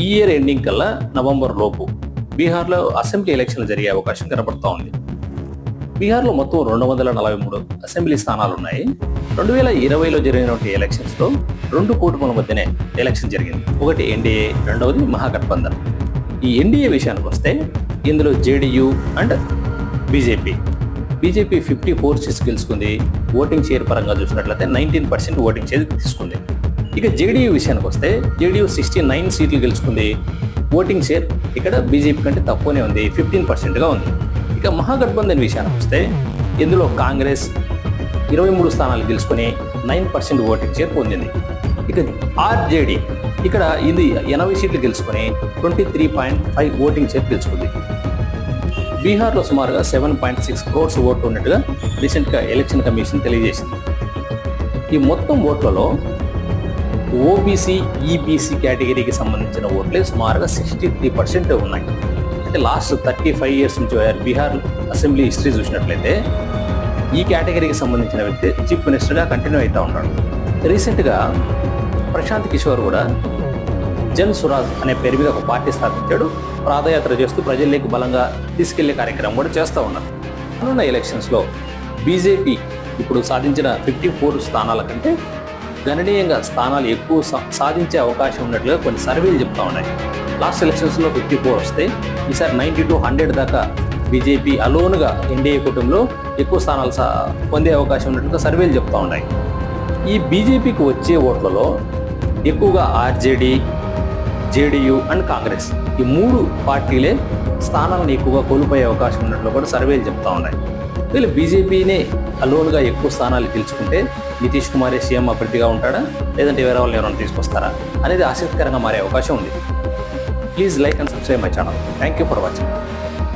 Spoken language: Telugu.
ఈ ఇయర్ ఎండింగ్ కల్లా నవంబర్ లోపు బీహార్లో అసెంబ్లీ ఎలక్షన్లు జరిగే అవకాశం కనబడుతూ ఉంది. బీహార్లో మొత్తం 243 అసెంబ్లీ స్థానాలు ఉన్నాయి. 2020లో జరిగినటువంటి ఎలక్షన్స్లో 2 కూటముల మధ్యనే ఎలక్షన్ జరిగింది. ఒకటి ఎన్డీఏ, రెండవది మహాగఠబంధన్. ఈ ఎన్డీఏ విషయానికి వస్తే ఇందులో జేడీయూ అండ్ బీజేపీ 54 సీట్స్ గెలుచుకుంది. ఓటింగ్ షేర్ పరంగా చూసినట్లయితే 19% ఓటింగ్ షేర్ తీసుకుంది. ఇక జేడీయూ విషయానికి వస్తే జేడీయూ 69 సీట్లు గెలుచుకుంది. ఓటింగ్ షేర్ ఇక్కడ బీజేపీ కంటే తక్కువనే ఉంది, 15%గా ఉంది. ఇక మహాగఠబంధన్ విషయానికి వస్తే ఇందులో కాంగ్రెస్ 23 స్థానాలు గెలుచుకొని 9% ఓటింగ్ షేర్ పొందింది. ఇక ఆర్జేడీ ఇక్కడ ఇది 80 సీట్లు గెలుచుకొని 23.5 ఓటింగ్ షేర్ గెలుచుకుంది. బీహార్లో సుమారుగా 7.6 crores ఓట్లు ఉన్నట్టుగా రీసెంట్గా ఎలక్షన్ కమిషన్ తెలియజేసింది. ఈ మొత్తం ఓట్లలో ఓబీసీ, ఈబీసీ కేటగిరీకి సంబంధించిన ఓట్లే సుమారుగా 63% ఉన్నాయి. అంటే లాస్ట్ 35 years నుంచి బీహార్ అసెంబ్లీ హిస్టరీ చూసినట్లయితే ఈ కేటగిరీకి సంబంధించిన వ్యక్తి చీఫ్ మినిస్టర్గా కంటిన్యూ అవుతూ ఉంటాడు. రీసెంట్గా ప్రశాంత్ కిషోర్ కూడా జన్ స్వరాజ్ అనే పేరు మీద ఒక పార్టీ స్థాపించాడు. పాదయాత్ర చేస్తూ ప్రజల్లోకి బలంగా తీసుకెళ్లే కార్యక్రమం కూడా చేస్తూ ఉన్నారు. రానున్న ఎలక్షన్స్లో బీజేపీ ఇప్పుడు సాధించిన 54 స్థానాల కంటే గణనీయంగా స్థానాలు ఎక్కువ సాధించే అవకాశం ఉన్నట్లుగా కొన్ని సర్వేలు చెప్తా ఉన్నాయి. లాస్ట్ ఎలక్షన్స్లో 54 వస్తే ఈసారి 90 to 100 దాకా బీజేపీ అలోన్గా ఎన్డీఏ కూటమిలో ఎక్కువ స్థానాలు పొందే అవకాశం ఉన్నట్లుగా సర్వేలు చెప్తా ఉన్నాయి. ఈ బీజేపీకి వచ్చే ఓట్లలో ఎక్కువగా ఆర్జేడీ, జేడీయూ అండ్ కాంగ్రెస్ ఈ 3 పార్టీలే స్థానాలను ఎక్కువగా కోల్పోయే అవకాశం ఉన్నట్లు కూడా సర్వేలు చెప్తా ఉన్నాయి. వీళ్ళు బీజేపీనే అలోన్గా ఎక్కువ స్థానాలు గెలుచుకుంటే నితీష్ కుమారే సీఎం అభ్యర్థిగా ఉంటాడా, లేదంటే వేరే వాళ్ళు ఎవరైనా తీసుకొస్తారా అనేది ఆసక్తికరంగా మారే అవకాశం ఉంది. Please like and subscribe my channel. Thank you for watching.